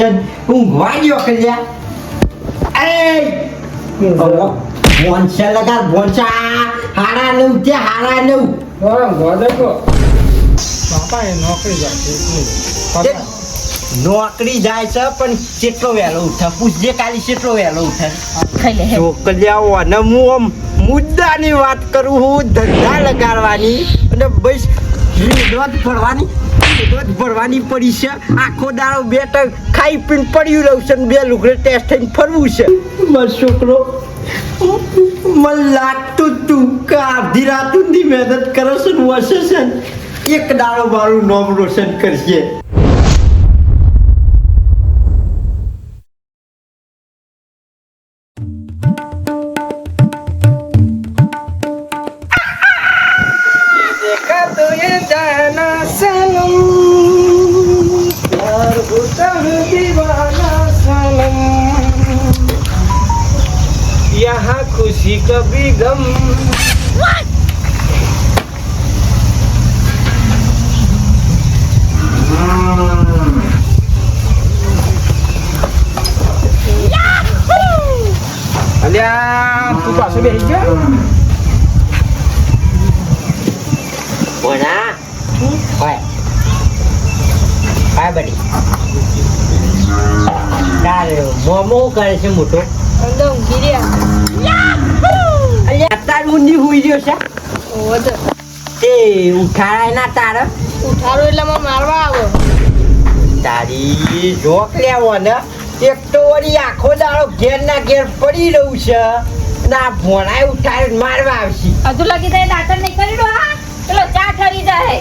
છે ઊંઘવા ગયો કર્યા એ ભોંસા લગા ભોંસા હારા નવ છે હારા નવ બાપા એ નોકરી જાય નોકરી જાય છે પણ કેટલો વહેલો ઉઠે પૂછજે કાલી કેટલો વહેલો ઉઠે ખાઈ લે છોકરીઓ અને હું આમ મુદ્દાની વાત કરું હું ધંધા લગાડવાની અને બસ રોજ ભરવાની પડી છે આખો દાડો બે ટક ખાઈ પીને પડ્યું રહું છે બે લુગડે ટેસ્ટ થઈને ફરવું છે મારો છોકરો મને લાગતું તું કે અડધી રાત સુધી મહેનત કરે છે ને વસે છે ને એક દાડો મારું નામ રોશન કરશે यहाँ खुशी कभी गम अल्યા તું પાછો બેસી ગયો બોના હોય હા બડી તારે મોમો કરે છે મોટો અંદર ઊંઘી રહ્યા અલ્યા તાર ઊંધી હુઈ ગયો છે ઓધ તે ઉઠાડાય ના તાર ઉઠાડો એટલે મને મારવા આવો તારી જોક લેવો ને એક તો વળી આખો દાડો ઘેર ના ઘેર પડી રહ્યું છે ના ભોણાય ઉઠાડીને મારવા આવશે હજુ લગી જાય દાંતર નહીં કરી દો હા પેલો ચા ઠરી જાય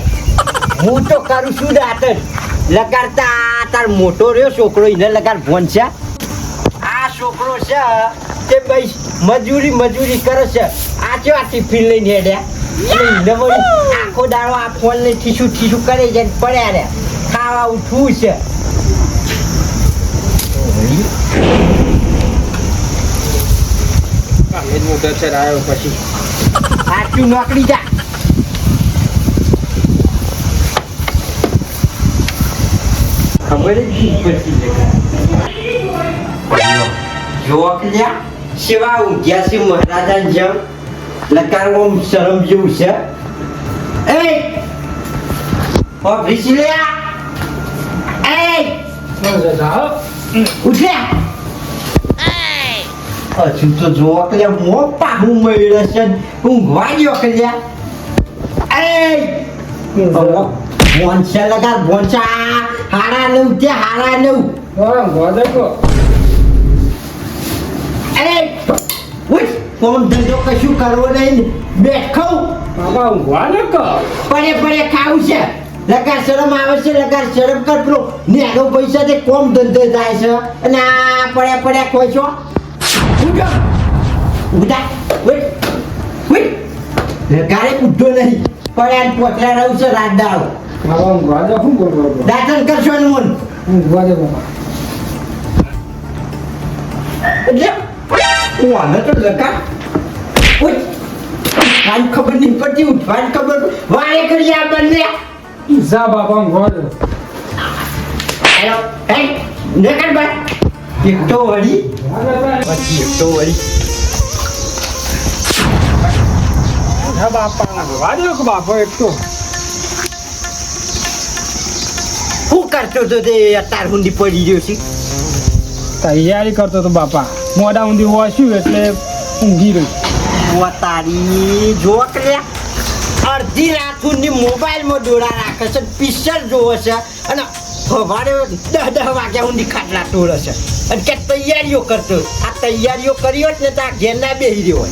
હું તો કરું છું દાંતર લગાડતા તાર મોટો રહ્યો છોકરો એને લગાડ ભોન છે આ છોકરો છે તે ભાઈ મજૂરી કરે છે આ કેવા ટિફિન લઈને હેડ્યા આખો દાડો આ ફોન ને ઠીસું કરે છે પડ્યા રે ખાવા ઉઠવું છે મોટા છે આવ્યો પછી આટલું નોકરી જા ખબર જ પછી જોક લ્યા સેવા ઊંઘ્યા છે મહારાજા જેમ લકારવામાં શરમ જેવું છે એ ઓફિસ લ્યા એ ઉઠ્યા હજુ તો જોક લ્યા મોપા હું મળ્યો છે ઊંઘવા ગયો કર્યા એ ભોંસા લગા ભોંસા હારા નવ છે હારા નવ અરે ઉઠ કોમ ધંધો કશું કરવો નહીં બેઠ ખાઉં બાબા ઊંઘવા ન કર પડે ખાવું છે લગાર શરમ આવે છે લગાર શરમ કર પેલો નેનો પૈસા તે કોમ ધંધો જાય છે અને આ પડ્યા કોઈ છો ઉઠા ઉઠ લગારે ઉઠો નહીં પડ્યા ને પોતરા રહું છે રાત દાડો બાબા ઊંઘવા દે શું બોલ દાતન કરશો ને મન ઊંઘવા દે બાબા એટલે કોને તો લગા ઉઠ કાન ખબર નહીં પડતી ઉઠવાની ખબર વારે કરી આ બંને જા બાબા ઊંઘવા દે હેલો હે નકર બા એક તો વળી પછી એક તો વળી હા બાપા ઊંઘવા દે કે બાપા એક તો હું કરતો તો તે અત્યાર સુધી પડી ગયો છે તૈયારી કરતો તો બાપા મોડા ઊંધી વાંચ્યું એટલે ઊંઘી રહ્યું તારી જોક લે અડધી રાત સુધી મોબાઈલમાં દોડા રાખે છે પિક્ચર જોવે છે અને સવારે 10 વાગ્યા સુધી ખાટલા તોડે છે અને કે તૈયારીઓ કરતો આ તૈયારીઓ કરી હોત ને તો આ ઘેર ના બેસી રહ્યો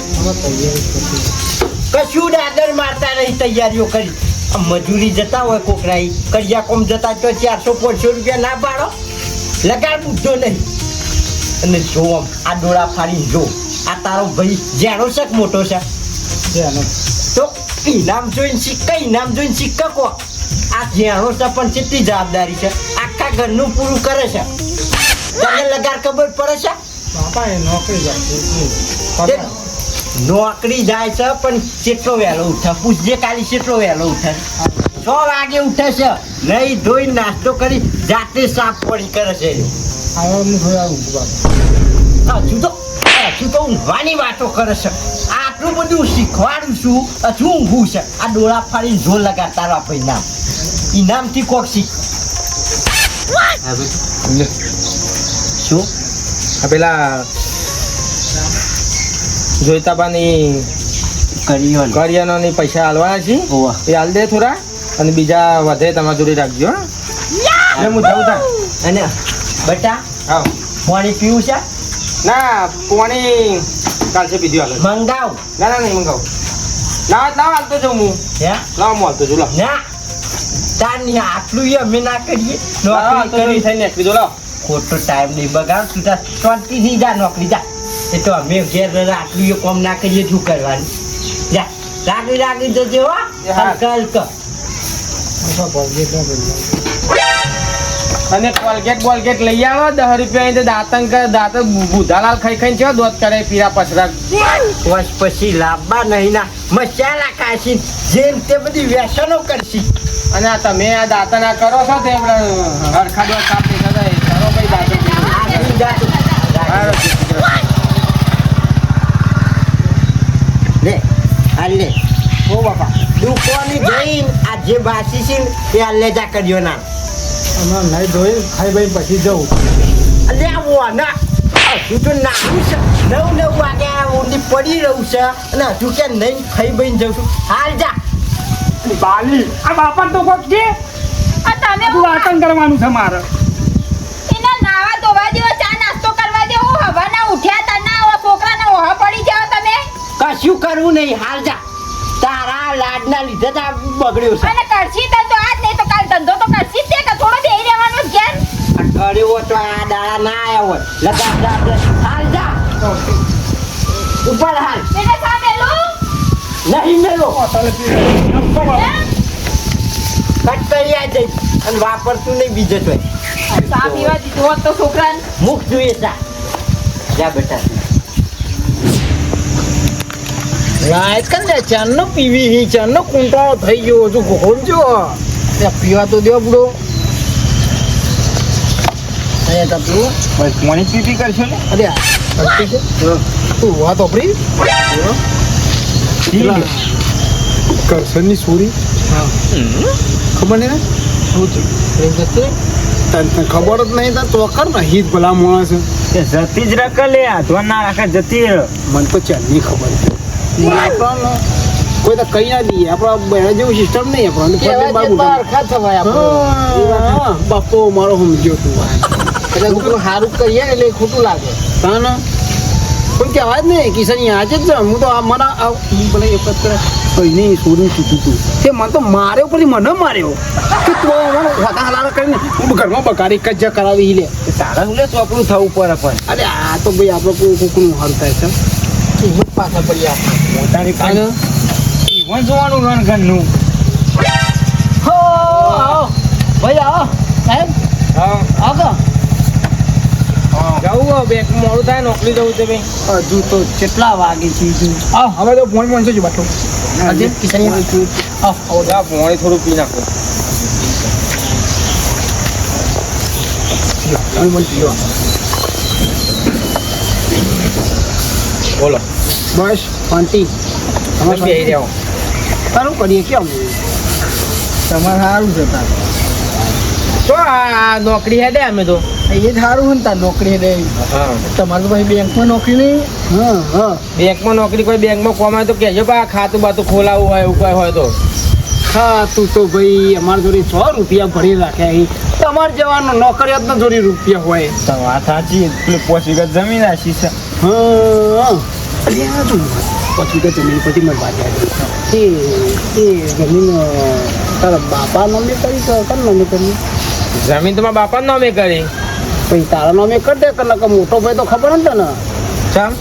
હોય કશું દાદર મારતા નહીં તૈયારીઓ કરી આ મજૂરી જતા હોય કોકરાઈ કડિયા કોમ જતા તો 400-500 રૂપિયા ના પાડો લગાડ પૂછતો નહીં અને જો આ ડોળા ફાડી જો આ તારો ભાઈ જેનો છે કે મોટો છે તો ઇનામ જોઈને સિક્કા કો આ જેનો છે પણ કેટલી જવાબદારી છે આખા ઘરનું પૂરું કરે છે તને લગાડ ખબર પડે છે બાપા એ નોકરી જાય નોકરી જાય છે પણ કેટલો વહેલો ઉઠે પૂછજે કાલી કેટલો વહેલો ઉઠે 6 વાગે ઉઠે છે નહીં ધોઈ નાસ્તો કરી જાતે સાફ પાણી કરે છે હજુ તો ઊંઘવાની વાતો કરે છે. આટલું બધું શીખવાડું છું હજુ ઊંઘું છે. આ ડોળા ફાડીને જોર લગાડતા રહો ભાઈ નામ ઇનામથી કોક શીખ. શું આ પેલા જોઈતાબાની કર્યું કરિયાણાની પૈસા હાલવાના છે ઓવા એ હાલ દે થોડા અને બીજા વધે તમારા જોડે રાખજો હા એટલે હું જાઉં તા અને બેટા હા પાણી પીવું છે ના પાણી કાલસે પીધું હાલ મંગાવ ના ના નહીં મંગાવું લાવ હાલતો જાઉં હું હે લાવ હું હાલતો જાઉં લાવ ના તારની આટલું ય અમે ના કરીએ હાલતો નોકરી જાઉં કરી થઈને નીકળી દો લાવ ખોટો ટાઈમ નહીં બગાડ તું તાર શાંતિથી જા નોકરી જા. એ તો અમે ઘેર આટલું ય કામ ના કરીએ શું કરવાનું જા રાગી જજે હો એ હા. હલકા અને કોલગેટ લઈ આવો 10 રૂપિયા તો દાંત બુધાલાલ ખાઈ છે દોત કરે પીરા પછરા વર્ષ પછી લાવવા નહીં ના મસાલા ખાશી જેમ તે બધી વ્યસનો કરશી. અને આ તમે આ દાંતના કરો છો તે હરખા દોત કાપી કરો ભાઈ દાંત આગળ જા તું. લે હાલ લે ઓ બાપા દુકાને જઈને આ જે બાસી છે ને એ હાલ લે જા કર્યો ના નહીં ધોઈ ખાઈ ભાઈ પછી જવું અલ્યા ના હજુ તો નાનું છે 9 વાગ્યા ઊંડી પડી રહ્યું છે અને હજુ કે નહીં ખાઈ બહીને જઉં છું હાલ જા બાલી આ બાપા તો કોક કે આ તમે તું વાતન કરવાનું છે મારે એના નાવા ધોવા દેવો ચા નાસ્તો કરવા દેવો હવાના ઉઠ્યા તા ના ઓ છોકરાના ઓહા પડી જાવ તમે કશું કરવું નહીં હાલ જા તારા લાડના લીધે જ આ બગડ્યો છે અને કરશી તન તો આજ નહીં તો કાલ ધંધો તો કરશી જ તે કે થોડો બેહી રહેવાનો જ ઘેર આ કર્યો તો આ દાડા ના આવ્યા હોય લગાડ હાલ જા ઉપર હાલ એને સામેલું નહીં મેલો કટ કરી આ જઈ અને વાપરતું નહીં બીજે તો ચા પીવા દીધું હોત તો છોકરાને મુખ જોઈએ ચા જા બેટા રાત કર દે ચારનો પીવી હી ચારનો કુંટાળો થઈ ગયો હજુ કોણ જો પીવા તો દો બુડો અહીંયા તું બસ પાણી પીપી કરશો ને અરે તું વાત ઓપરી કરશનની સુરી ખબર નહીં ને શું છે તને ખબર જ નહીં તો કર ને હિત ભલા માણસ જતી જ રખ લે હાથવા ના રાખે જતી મને તો ચાલની ખબર છે આપણને કોઈ તો કઈ ના દઈએ આપણા બેડા જેવું સિસ્ટમ નહીં આપણને બાપો મારો સમજ્યો તું એટલે હું સારું કરીએ એટલે ખોટું લાગે હા ને પણ કહેવાય જ નહીં કિશન આજે જ હું તો આ મારા ભલે એક કઈ નહીં છોડીને ચૂક્યું તું તે મને તો માર્યો પછી મને માર્યો કે તું હોતા હલારા કરીને હું ઘરમાં બકારી કજ્જા કરાવી લે તારા હું લે ચોપડું થવું પડે પણ અરે આ તો ભાઈ આપણે કોઈ કોકનું સારું થાય છે હિંમત પાછા પડી આપણે મોટાની પાસે ઈવન જોવાનું ઘણ ઘરનું હો આવો ભાઈ આવો સાહેબ હા આવો જવું બેંક મોડું થાય નોકરી જવું છે ભાઈ હજુ તો કેટલા વાગે છે આવ હવે તો ફોન ફોન છે બાટલો આજે કિશન આવ જા પાણી થોડું પી નાખો બોલો બસ શાંતિ તમે બેહી રહ્યો સારું કરીએ કેમ તમારે સારું છે તાર તો આ નોકરી હેડે અમે તો એ જ સારું હોય ને તાર નોકરી દે હા તમારે તો ભાઈ બેંકમાં નોકરી નહીં હા હા બેંકમાં નોકરી કોઈ બેંકમાં કોમાય તો કહેજો પા ખાતું બાતું ખોલાવું હોય એવું કોઈ હોય તો હા તું તો ભાઈ અમારી જોડે 100 રૂપિયા ભરી રાખ્યા અહીં તમારે જવાનો નોકરિયાતનો જોડી રૂપિયા હોય તો વાત સાચી પેલી 5 વીઘા જમીન રાખી છે હા અરે આ તું પછી કે જમીન પછી મને વાત એ જમીન તારા બાપા નામે કરી કે કર નામે કરી જમીન તો મારા બાપા નામે કરી પછી તારા નામે કરી દે કે મોટો ભાઈ તો ખબર ને તને ચમ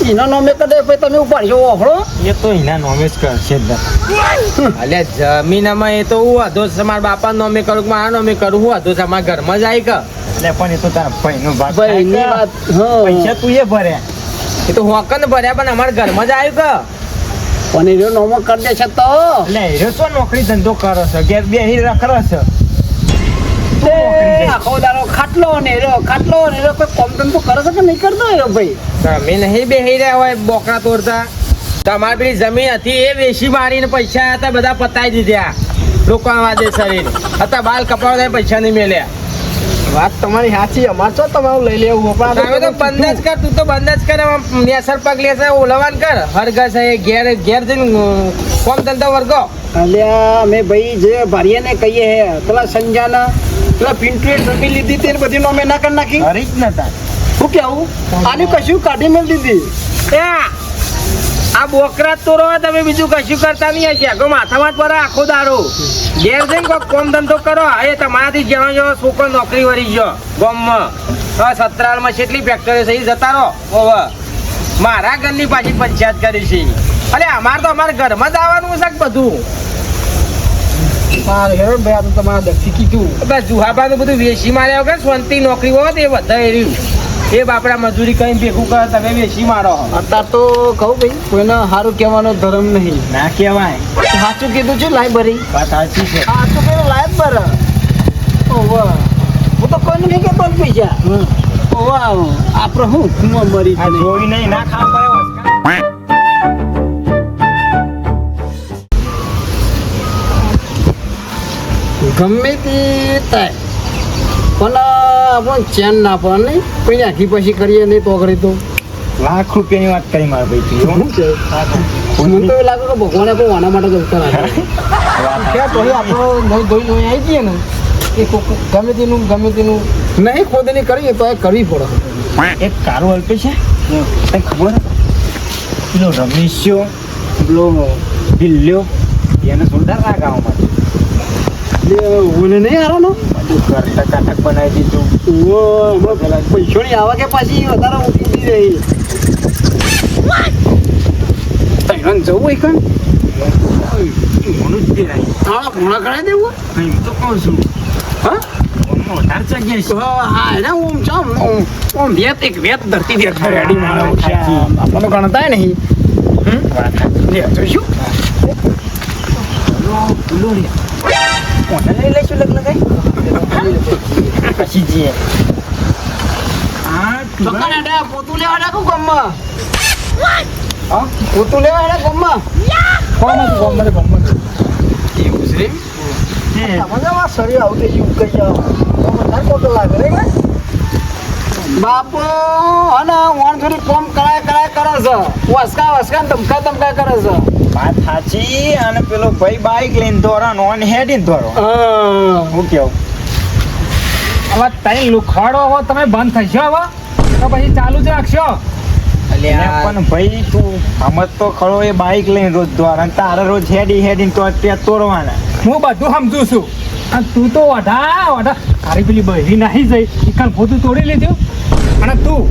એના નામે કરી દે પછી તમે ઉપાડશો ઓફળો એ તો એના નામે જ કરશે અલે જમીનમાં એ તો હું વાંધો છે મારા બાપા નામે કરું કે મારા નામે કરું હું વાંધો છે મારા ઘરમાં જ આવી કે એટલે પણ એ તો તારા ભાઈનો ભાગ ભાઈની વાત હા પૈસા તું એ ભર્યા એ તો હોકન ભર્યા પણ અમારા ઘરમાં જ આવ્યું કે પણ એનો નામે કરી દે છે તો એટલે હીરો શું નોકરી ધંધો કરો છો ઘેર બેહી રખડો છો આખો દાડો ખાટલો ને કોઈ કોમ ધંધો કરે છે કે નહીં કરતો એ ભાઈ? તમે નહીં બેહી રહ્યા હોય બોકડા તોડતા. તમારી પેલી જમીન હતી એ વેચી મારીને પૈસા હતા બધા પતાઈ દીધા રોકવા દે શરીર હતા બાલ કપાવા પૈસા નહીં મેલ્યા. વાત તમારી સાચી. અમાર તો તમારું લઈ લેવું તમે તો બંધ જ કર, તું તો બંધ જ કર. નેસર પગ લેશે ઓલવાન કર. હરગસ છે ઘેર ઘેર જઈને કોમ ધંધો વર્ગો. અલ્યા અમે ભાઈ જે ભારીયાને કહીએ હે પેલા સંજાના પેલા પિન્ટુએ જમીન લીધી તેને બધી નોમે ના કરી નાખી. હરી જ નતા. શું કેવું? આની કશું કાઢી મેળ દીધી. આ બોકરા તો રહો, તમે બીજું કશું કરતા નહીં હશે. આગો માથામાં જ પડે આખો દાડો. ઘેર જઈને કોઈ કોમ ધંધો કરો. એ તમારાથી જેવો જેવો છોકરો નોકરી વળી ગયો ગામમાં. સત્રાલમાં કેટલી ફેક્ટરી છે એ જતા રહો. હવે મારા ઘરની પાછી પંચાયત કરી છે. અરે અમારે તો અમારા ઘરમાં જ આવવાનું છે કે બધું. હેરો ભાઈ આ તો તમારા દક્ષી કીધું. બસ જુહાબાનું બધું વેચી માર્યા વગર શાંતિ નોકરી હોય એ વધારે રહ્યું. એ બાપડા મજૂરી કઈ ભેગું કરે તમે વેચી મારો. અત્યારે તો કહું ભાઈ કોઈને સારું કહેવાનો ધર્મ નહીં. ના કહેવાય. સાચું કીધું છે લાયબ્રેરી. વાત સાચી છે. સાચું કીધું લાયબ્રેર. ઓહો હું તો કોઈને નહીં કહેતો ને પૈસા. ઓહો આપણે હું મરી જોઈ નહીં ના ખાવા ગમે તે થાય પણ આપણને ચેન ના પડે નહીં કોઈને આખી પછી કરીએ નહીં તો કરી તો લાખ રૂપિયાની વાત કરી મારા ભાઈ. મને તો એવું લાગે કે ભગવાને કોઈ આના માટે જ અવતાર આપ્યો. પછી આપણો ધોઈ ધોઈ આવી જઈએ ને એ ગમે તેનું નહીં ખોદણી કરીએ તો એ કરવી પડે. એક કારો અલ્પે છે તને ખબર પેલો રમેશ્યો પેલો દિલ્લ્યો એને જોરદાર રાગ આવવા ઓને નહીં હારો ને ટકાટક બનાવી દીધું. પૈસોની આવા કે પાછી વધારે ઉઠી રહી. તૈયાર જવું હોય કણ મોનું જ દેરાય. હા પૂર્ણ કરાવી દેવું. હું તો કહું છું હા વધારે જગ્યાએ છે. હા એને ઓમ ચામ ઓમ વેત એક વેત ધરતી દે રેડી મારો આપણને ગણતા નહીં. લે જોઈશું કોને લઈ લઈશું લગ્ન કઈ પછી જઈએ. પોતું લેવા નાખું ગમમાં. પોતું લેવા એના ગમમાં એવું છે. શરીર આવું થઈ ગયું કઈ ખોટો લાગે રે બાપુ. અને ઓન થોડી કોમ કરાય કરે છે. વસકા ધમકા કરે છે. વાત સાચી. અને પેલો ભાઈ બાઈક લઈને દોરો નોન હેડીને દોરો. હું કેવું હવે તઈ લુખાડો હવે તમે બંધ થશો હવે તો પછી ચાલુ જ રાખશો. પણ ભાઈ તું સમજ તો ખરો એ બાઈક લઈને રોજ દોરા તારે રોજ હેડીને તો ત્યાં તોડવાના. હું બધું સમજુ છું અને તું તો વઢા તારી પેલી બહેરી નાહી જઈ ઇકન ફોટું તોડી લીધું. અને તું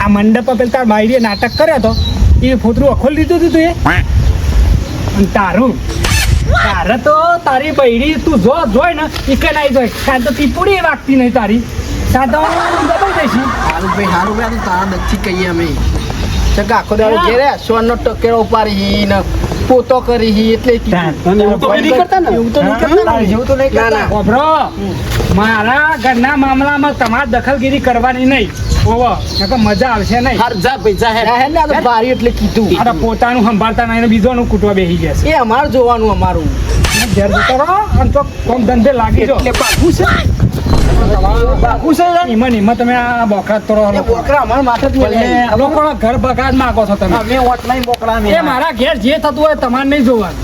આ મંડપ પેલા તાર બાયરીએ નાટક કર્યો હતો એ ફોટું અખોલી દીધું હતું તું એ. અને તારે તો તારી બહેરી તું જોઈ ને ઇકન આવી જોઈ કારણ તો ટીપુડી વાગતી નહીં તારી સાદો દબાઈ દઈશી. સારું ભાઈ તારા દક્ષી કહીએ અમે આખો દાડો ઘેરે સોનનો ટકેરો ઉપાડી ને પોતો કરી એટલે એવું તો નહીં કરતા. ઓભરો મારા ઘરના મામલામાં તમારે દખલગીરી કરવાની નહીં. ઓવો નકર મજા આવશે નહીં. ભારી એટલે કીધું આ પોતાનું સંભાળતા નહીં ને બીજોનું કૂટવા બેસી જશે. એ અમારું જોવાનું અમારું ઘેર જતો રહો અને તો કોમ ધંધે લાગી જાઓ. એટલે બાપુ છે એમાં તમે આ બોકરા તોડો બોકરા અમારા માથે જ મેલ્યા. લોકોના ઘર બગાડ માંગો છો તમે. અમે ઓટલાઈન બોકડા એ મારા ઘેર જે થતું હોય તમારે નહીં જોવાનું.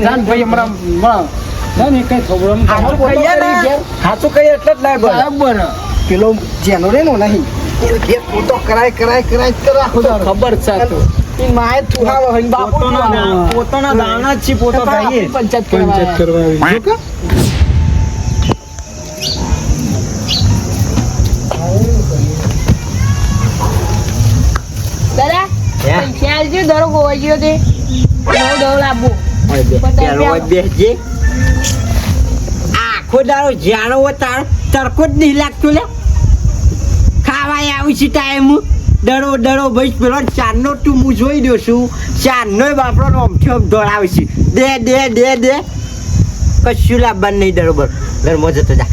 જાન ભાઈ હમણાં કઈ થોડું સાચું કહીએ એટલે જ લાગે. બરાબર પેલો જેનો રે નો નહીં પોતો કરાય ખબર છે તો એ માએ તુહાવ હઈ બાપુ પોતાના દાણા જ છે પોતો ખાઈએ. પંચાયત કરવા દાદા પૈસા આલજો દરો ગોવા ગયો તે નવ દવ લાવવું બેસજે આખો દાડો જાણો હોય તરકો જ નહીં લાગતો લે. ખાવાય આવી છે ટાઈમ ડરો ભાઈ પેલો ચારનો તું હું જોઈ દઉં છું. ચારનો બાપડો અમથી આમ દોડાવે છે દે કશું લાવવાનું નહીં. બરોબર ઘરમાં જતો જા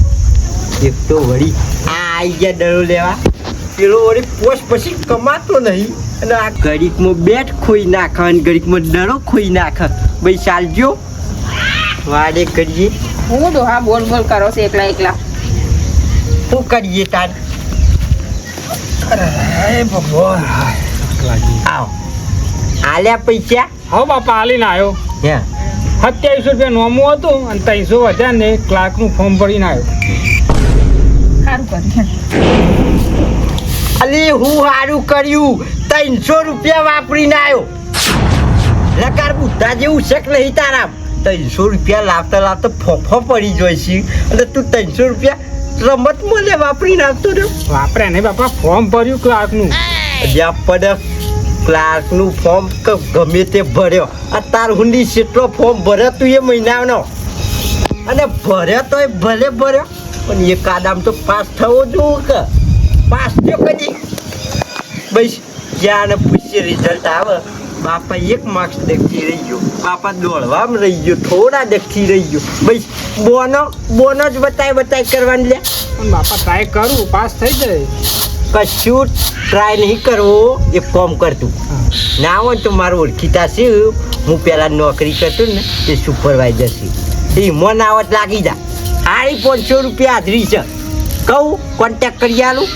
એક તો વળી આ આઈ ગયા દડો લેવા, પેલો વળી પોસ્ટ પછી કમાતો નહીં અને આ ઘડીકમાં બેટ ખોઈ નાખે અને ઘડીકમાં દડો ખોઈ નાખે. ભાઈ ચાલજો વાડે કરીએ. હું ડોહા બોલ બોલ કરો છો એકલા એકલા. શું કરીએ તાર? અરે ભગવાન આવો આલ્યા પૈસા. હા બાપા હાલીને આવ્યો. હે 2700 રૂપિયા નોમું હતું અને 300 વધ્યા ને ક્લાર્કનું ફોર્મ ભરીને આવ્યો. સારું કર્યું. અલી હું સારું કર્યું, 300 રૂપિયા વાપરીને આવ્યો. લકાર બુદ્ધા જેવું શક નહીં તારા. 300 રૂપિયા લાવતા લાવતા ફોફો પડી જોઈશી અને તું 300 રૂપિયા રમત મળે વાપરીને આવતો રહ્યો. વાપરે નહીં બાપા, ફોર્મ ભર્યું ક્લાર્કનું. જ્યાં પડે ક્લાર્કનું ફોર્મ ગમે તે ભર્યો. આ તાર હુંડી જેટલો ફોર્મ ભર્યો તું એ મહિનાનો અને ભર્યો તો એ ભલે ભર્યો પણ એક આદામ તો પાસ થવો જોવું કે પાસ થયો કદી. બસ જ્યાં પૂછીએ રિઝલ્ટ આવે, બાપા 1 માર્ક્સ દખી રહી ગયો, બાપા દોડવામાં રહી ગયો, થોડા દખી રહી ગયો. બસ બોનો જ બતાય કરવાની લે. પણ બાપા ટ્રાય કરું, પાસ થઈ જાય. કશું ટ્રાય નહીં કરવો. એક કામ કરતું ના હોય તો મારું ઓળખીતા છે, હું પહેલાં નોકરી કરતો ને એ સુપરવાઇઝર છે, એ મન આવત લાગી જા. સાડી 500 રૂપિયા હાજરી છે, કહું કોન્ટેક્ટ કરી આલું.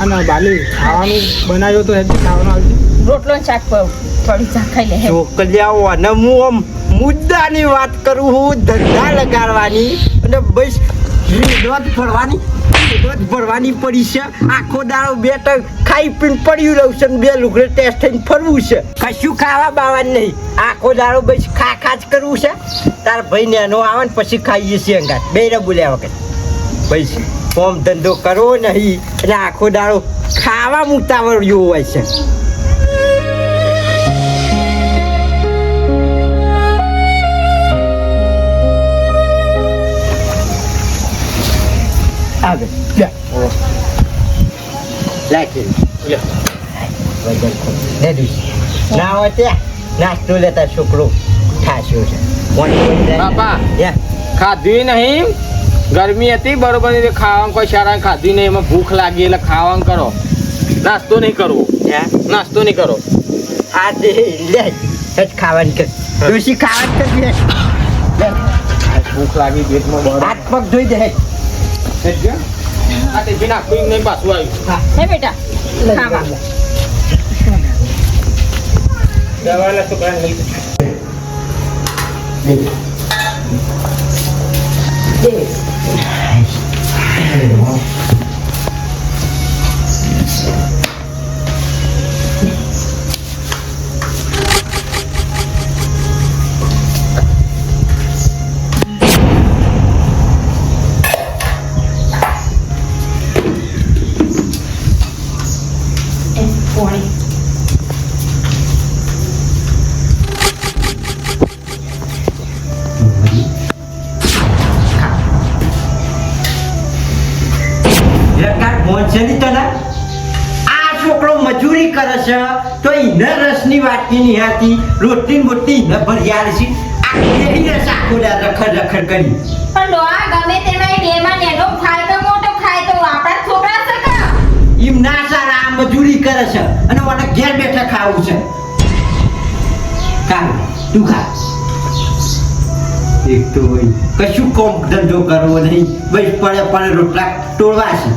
અને બાલી ખાવાનું બનાવ્યો તો હજી ખાવાનું આવજો. રોટલો ને શાક થોડી શાક ખાઈ લે. છોકરીઓ અને હું આમ મુદ્દાની વાત કરું હું, ધંધા લગાડવાની અને બસ રોજ ભરવાની પડી છે. આખો દાડો 2 ટક ખાઈ પીને પડ્યું રહું છે, 2 લુગડે ટેસ્ટ થઈને ફરવું છે. કશું ખાવા બાવાનું નહીં, આખો દાડો બસ ખા જ કરવું છે. તાર ભાઈ નેનો આવે ને પછી ખાઈએ છીએ અંગાત બે બોલ્યા વખત. બસ કોમ ધંધો કરવો નહીં એટલે આખો દાડો ખાવા મુતાવળ્યો હોય છે. આવે લે લાગી લે. ના હોય ત્યાં નાસ્તો લેતા છોકરો ઠાસ્યો છે. બાપા. ખાધું નહીં, ગરમી હતી બરોબર, ખાવાનું કોઈ સારા ખાધું નહીં, એમાં ભૂખ લાગી એટલે ખાવાનું કરો, નાસ્તો નહીં કરવો. નાસ્તો નહીં કરો. આ દે લે જ ખાવાનું કર, ડોશી ખાવાનું કર લે. ભૂખ લાગી પેટમાં બળ. હાથ પગ ધોઈ દે. આ ટિફિન આખું નહીં પાછું આવ્યું. હે બેટા ખાવા. દવાના છોકરાને લઈ આ છોકરો મજૂરી કરે છે તો એને રસની વાટકી નહીં હતી, રોટલી બોટલી ન ભરિયાળ છે. આ કેવી રસ આખો રખડ કરી. પણ ડોહા ગમે તેમાં બેમાં નેનો ખાય તો મોટો ખાય તો આપણા છોકરા છે કે એમ ના સારા આ મજૂરી કરે છે અને મને ઘેર બેઠા ખાવું છે. કામ તું ખા. એક તો ભાઈ કશું કોમ ધંધો કરવો નહીં, બસ પડે રોટલા તોડવા છે.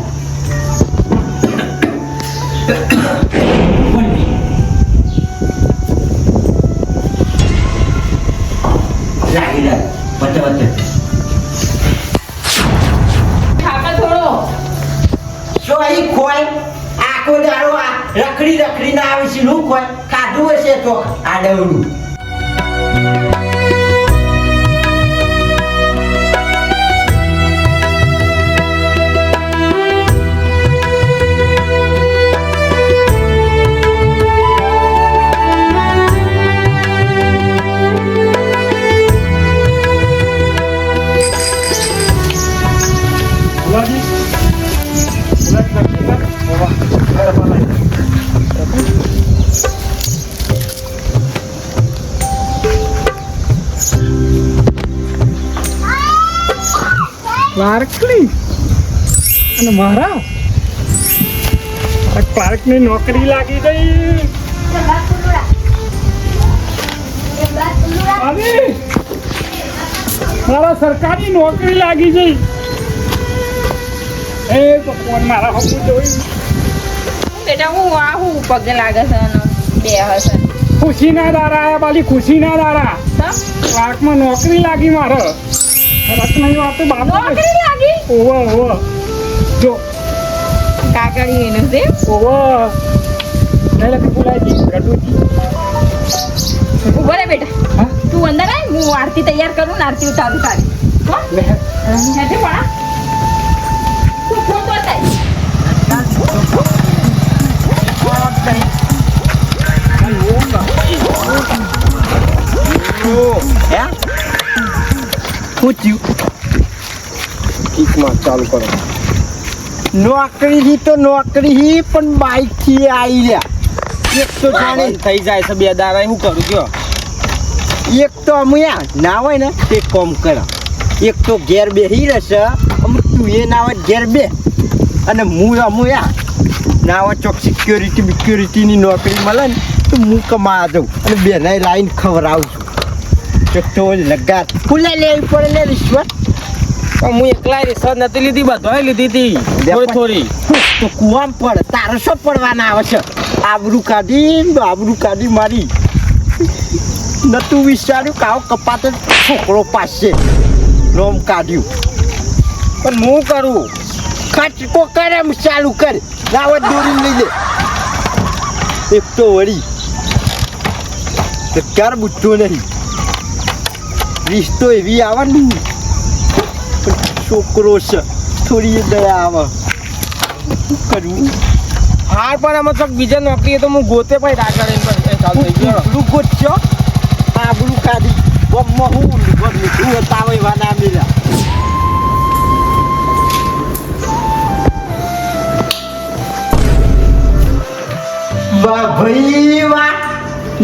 રખડી ના આવે છે નું કોઈ ખાધું હશે તો આ દવડું. ક્લાર્કની અને મારા ક્લાર્કની નોકરી લાગી ગઈ. અરે મારા સરકારી નોકરી લાગી ગઈ. એ ભગવાન મારા હમું જોઈ. બેટા હું પગે લાગે છે અને બે હશે ખુશીના દારા આયા બાલી, ખુશીના દારા. ક્લાર્કમાં નોકરી લાગી મારે. રસ નહીં વાત બાબા. નોકરી લાગી ઓવો ઓવો જો કાકડી એનું છે ઓવો નહીં લખી બોલાય ગટુજી. ઉભો રે બેટા હા તું અંદર આય હું આરતી તૈયાર કરું ને આરતી ઉતારું તારી હો લે હેઠે પડા તું ફોન બતાય ચાલુ કરો. નોકરી તો નોકરી પણ બાઈક થી આવી રહ્યા. એક તો જાણે થઈ જાય છે બે દાડા હું કરું કયો એક તો અમુયા ના હોય ને તે કોમ કરે, એક તો ઘેર બેસી રહેશે અમુક તું એ ના હોય ઘેર બે અને હું અમુયા ના હોય ચોક સિક્યોરિટીની નોકરી મળે ને તો હું કમાવા જાઉં અને બેનાય લાઈન ખવડાવું છું. એક તો લગાત ફૂલે લેવી પડે ને રિશ્વત. હું એકલા રિશ્વત નથી લીધી, બધાએ લીધી હતી થોડી થોડી. તો કુવામ પડે તારે શું પડવાના આવે છે? આબરૂ કાઢી મારી નતું વિચાર્યું કાવ કપાત છોકરો પાસે નોમ કાઢ્યું. પણ હું કરું ખર્ચકો કરે એમ ચાલુ કરે રાવત દોરી લઈ લે. એક તો વળી ક્યારે બુદ્ધો નહીં, રીસ તો એવી આવે ને છોકરો છે થોડી દયા આવે. શું કરવું? હાર પણ આમાં ચોક બીજા નોકરી તો હું ગોતે પણ આગળ ચાલુ થઈ ગયો. રૂગો છો આબરૂ કાઢી ગમમાં હું લીધું તાવે વાના મેળા. વાહ ભાઈ વાહ,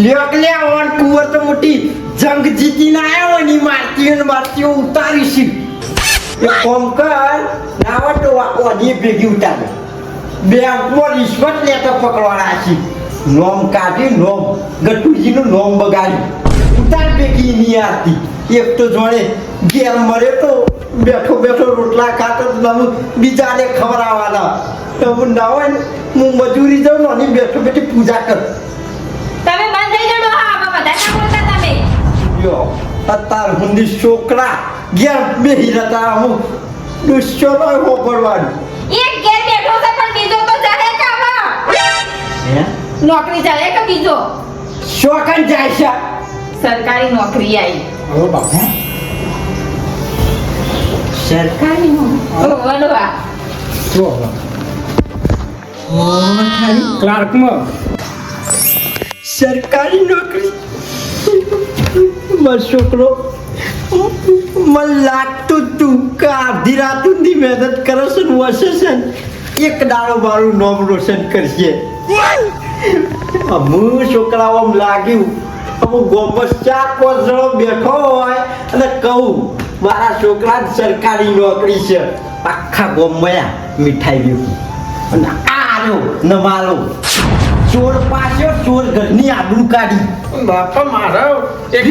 લ્યો લે ઓન કુંવર તો મોટી જંગ જીતીને આવ્યો હોય ની મારતીઓ ઉતારી છે. એ કોમ કર નાવા તો ઓડી ભેગી ઉતારે બેંકમાં રિશ્વત લેતો પકડવાના છે. નોમ કાઢી નોમ ગટુજીનું નોમ બગાડી ઉતાર ભેગી નહીં આવતી. એક તો જોડે ઘેર મરે તો બેઠો રોટલા ખાતો બીજાને ખવડાવવાના. એવું ના હોય ને હું મજૂરી જાઉં ને બેઠી પૂજા કર. તમે બંધ થઈ જાઓ હા આમાં બધા ના બોલતા તમે યો અત્યાર હુંદી છોકરા ઘેર બેહી રહેતા અમુક દુશ્યો ન પડવાનું. એક ઘેર બેઠો છે પણ બીજો તો જાહે કામાં નોકરી ચાલે કે બીજો શોકન જાય છે સરકારી નોકરી આવી ઓ બાપા સરકારી બોલવા જો ક્લાર્કમાં સરકારી નોકરી. મારો છોકરો મને લાગતું તું કે આધી રાત સુધી મહેનત કરો છો ને વસે છે ને એક દાડો મારું નામ રોશન કરશે. અમુક છોકરાઓ આમ લાગ્યું અમુક ગોપસ 4-5 જણો બેઠો હોય અને કહું મારા છોકરા સરકારી નોકરી છે, આખા ગોમમાં મીઠાઈ ગયું અને આ રહ્યો નમાલો ચોર પાછો ચોર ઘરની આબરૂ કાઢી. બાપા મારા એક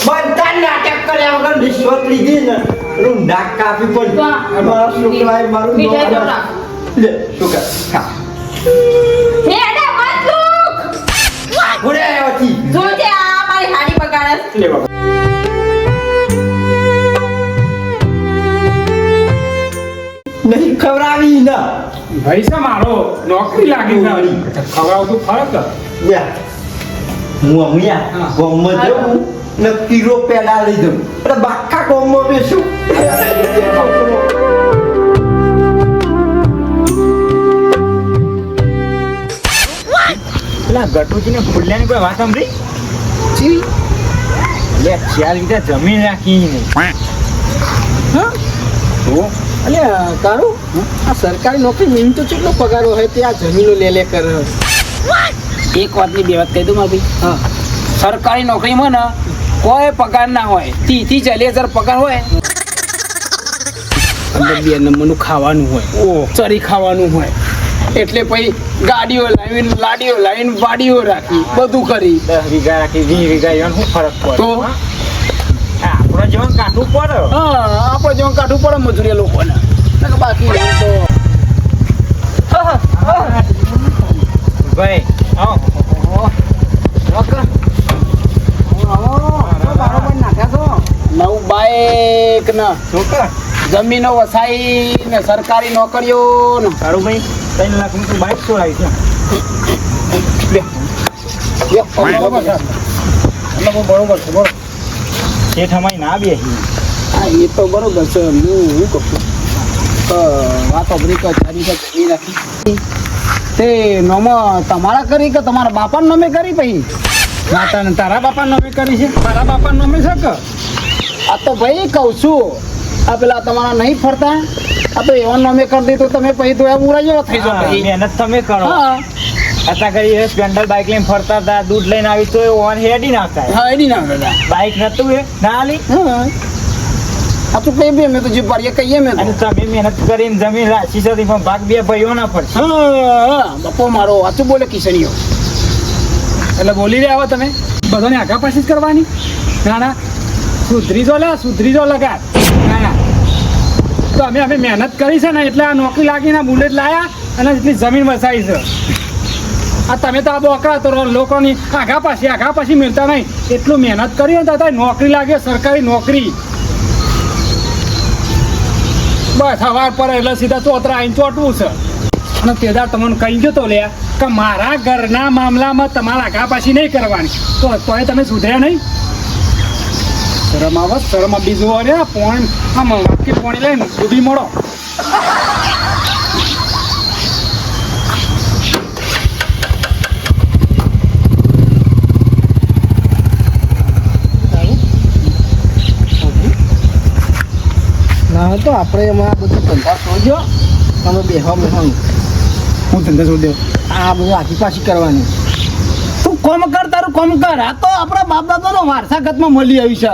બધા નાટક કર્યા વગર રિશ્વત લીધી ને એનું નાક કાપી પણ મારા છોકરાએ મારું મીઠાઈ નોમ ખવડાવ. લે છોકરા ખા. હે અડા મત લુક ઘોડે આવ્યો હતી. જોજે આ મારી હાડી બગાડે લે બાપા નહીં ખવડાવી ને ભાઈ છે મારો નોકરી લાગી ગઈ ખવડાવતું ફરક લે હું અમિયા ગોમમાં જઉં ને પીરો પેડા લઈ દઉં એટલે બાકા ગોમમાં બેસું. પેલા ગટુજીને ફૂલ્યાની કોઈ વાત સાંભળી લે 4 વીઘા જમીન રાખી હા તો અલે તારું આ સરકારી નોકરી મીન તો કેટલો પગાર હોય તે આ જમીનો લે કરે. એક વાતની બે વાત કહી દઉં મારી હા સરકારી નોકરીમાં ને કોઈ પગાર ના હોય 30 થી 40,000 પગાર હોય અંદર 2 નંબરનું ખાવાનું હોય ચરી ખાવાનું હોય એટલે પછી ગાડીઓ લાવીને લાડીઓ લાવીને વાડીઓ રાખી બધું કરી 10 વીઘા રાખી 20 વીઘા એનો શું ફરક પડે તો આપણો જીવન કાઢવું પડે હા આપણે જેવું કાઢવું પડે મજૂરી લોકોને બાકી એમ તો ભાઈ નવું બાઈક ને જમીનો વસાઈ ને સરકારી નોકરીઓ ને સારું ભાઈ 3 લાખનું તું બાઇક છોડાવી છે બરોબર છે બરોબર એ થમાઈ ના બેસી હા એ તો બરોબર છે હું કહું વાત અબરી કચારી કે જમી રાખી તે નોમાં તમારા કરી કે તમારા બાપાને નમે કરી પછી માતાને તારા બાપા નોમે કરી છે મારા બાપા નોમે છે કે આ તો ભાઈ કહું છું આ પેલા તમારા નહીં ફરતા આ તો એવા નોમે કરી દીધું તમે પછી તો ઉરા જેવા થઈ જાવ પછી મહેનત તમે કરો હા અત્યારે કરી સ્પેન્ડલ બાઇક લઈને ફરતા હતા દૂધ લઈને આવી તો ઓન હેડી નાખતા હા એની ના કરતા બાઇક નતું એ ના આલી હા આ તો કઈ બે મેં તો જે પાડીએ કહીએ મેં અને તો તમે મહેનત કરીને જમીન રાખી છે પણ ભાગ બે ભાઈઓ ના પડશે હા બાપો મારો વાતું બોલે કિશનીઓ એટલે બોલી રહ્યા તમે બધાને આગા પાછી જ કરવાની ના ના સુધરી જો લગા ના ના તો અમે મહેનત કરી છે ને એટલે આ નોકરી લાગીને બુલેટ લાયા અને એટલી જમીન વસાવી છે આ તમે તો આ બોકરા તો લોકોની આગા પાછી મિલતા નહીં એટલું મહેનત કરી ને તો નોકરી લાગે સરકારી નોકરી બસ સવાર પર એટલે સીધા ચોતરા આવીને ચોટવું છે અને તેદાર તમને કહી ગયો તો લ્યા કે મારા ઘરના મામલામાં તમારા આગા પાછી નહીં કરવાની તો તોય તમે સુધર્યા નહીં શરમ આવે શરમ બીજું અરે પોણ આમ વાટકી પોણી લઈને ડૂબી મળો ના તો આપણે એમાં બધું ધંધા છોડ્યો તમે બેહવા બેહવાનું હું ધંધા છોડી દઉં આ બધું આખી પાછી કરવાની તું કોમ કર તારું કોમ કર આ તો આપણા બાપ દાદાનો વારસાગતમાં મળી આવી છે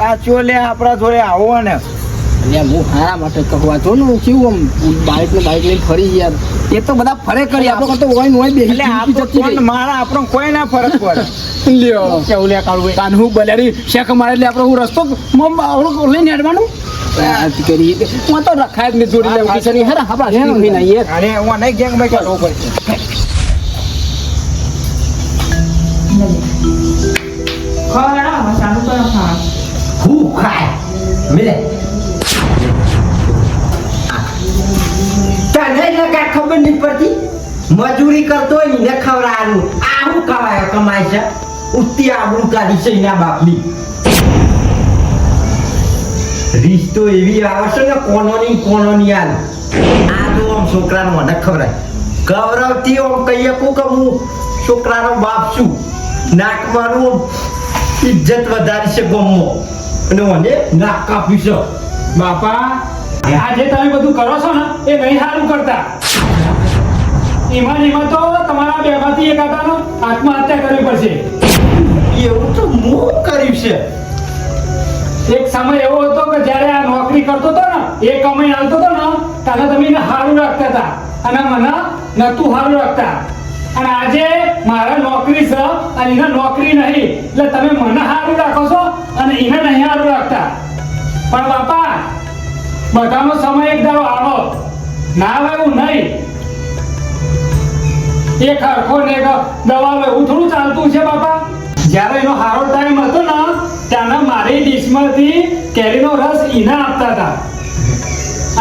આ ચોલે આપણા જોડે આવો ને એટલે હું હારા માટે કહવા છો ને હું કેવું આમ બાઇક લઈને ફરી યાર એ તો બધા ફરે કરી આપણે તો હોય ને હોય બેસી એટલે આપણો મારા આપણો કોઈ ના ફરક પડે લ્યો કેવું લે કાઢવું કાન હું બલારી શેક મારે એટલે આપણે હું રસ્તો લઈને હેડવાનું કરી હું તો રખાય જ ને જોડી લેવું કિશોરી હેરા આપણા નહીં યાર અરે હું નહીં ગેંગ ભાઈ કાઢવું પડશે હું ખાય મિલે તને લગા ખબર નહીં પડતી મજૂરી કરતો હોય ને ખવડાવવાનું આ હું કમાય છે ઉત્તી આબરૂ કાઢી છે એના બાપની રીત તો એવી આવે છે ને કોનોની આલ આ તો આમ છોકરાનો મને ખવડાય ગૌરવથી આમ કહીએ કહું કે હું છોકરાનો બાપ છું નાકવાનું ઇજ્જત વધારી છે ગમો અને મને નાક કાપ્યું છે બાપા આ જે તમે બધું કરો છો ને એ નહીં સારું કરતા એમાં તો તમારા બેમાંથી એક આટાનો આત્મહત્યા કરવી પડશે એવું તો હું કર્યું છે એક સમય એવો હતો કે જ્યારે આ નોકરી કરતો હતો ને એ કમાઈ આવતો હતો ને ત્યારે તમે એને સારું રાખતા હતા અને મને નતું સારું રાખતા અને આજે મારા નોકરી છે અને એને નોકરી નહીં એટલે તમે મને સારું રાખો છો અને એને નહીં સારું રાખતા પણ બાપા બધાનો સમય એક દાડો આવો ના આવે એવું નહીં એક હરખો ને એક દવા એવું થોડું ચાલતું છે બાપા જ્યારે એનો સારો ટાઈમ હતો ને ત્યારે મારી ડીશમાંથી કેરીનો રસ એને આપતા હતા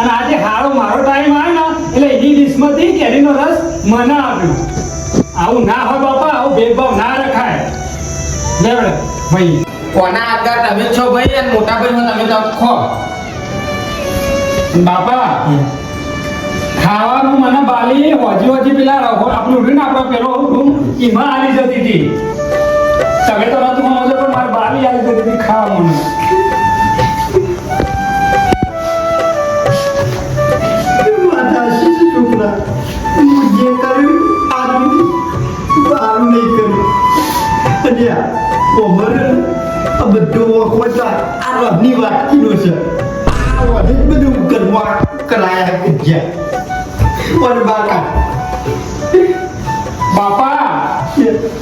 અને આજે મારો ટાઈમ આવ્યો ને એટલે એની ડીશમાંથી કેરીનો રસ મને આપ્યો આવું ના હોય બાપા આવું ભેદભાવ ના રખાય બરાબર ભાઈ કોના આગળ તમે છો ભાઈ અને મોટા ભાઈ તમે તો ખો બાપા ખાવાનું મને બાલી હોજી પેલા આપણું રૂમ આપણો પેલો રૂમ એમાં આવી જતી હતી તમે તો નતું સમજો પણ મારી બાલી આવી જતી હતી ખાવાનું છોકરા હું જે કર્યું સારું નહીં કર્યું કોઈ તો આ રબની વાત કીધો છે આ વધે બધું કરવા કરાયા કજ્યા ઓર બાકા બાપા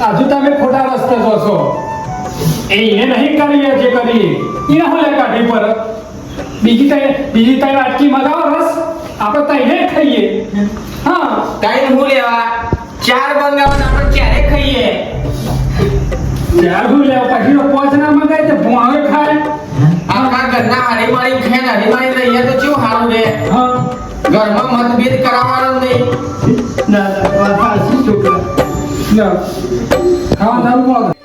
હજુ તમે ખોટા રસ્તે જોશો એને નહીં કરીએ જે કરી એને હું લે કાઢી પર બીજી તઈ વાટકી મગાવો રસ આપણે તઈને જ ખાઈએ હા તાઈને હું લેવા 4 બંગાવન આપણે ક્યારે ખાઈએ ચાર હું લેવા પછી પોચ ના મગાય તો ભૂંહાવે ખાય આપણા ઘરના હરીમાળી ખાઈને હરીમાળી રહીએ તો કેવું સારું રહે હા ઘરમાં મતભેદ કરાવવાનો નહીં ના વાત સાચી છોકરા લે ખાવા ચાલુ કરો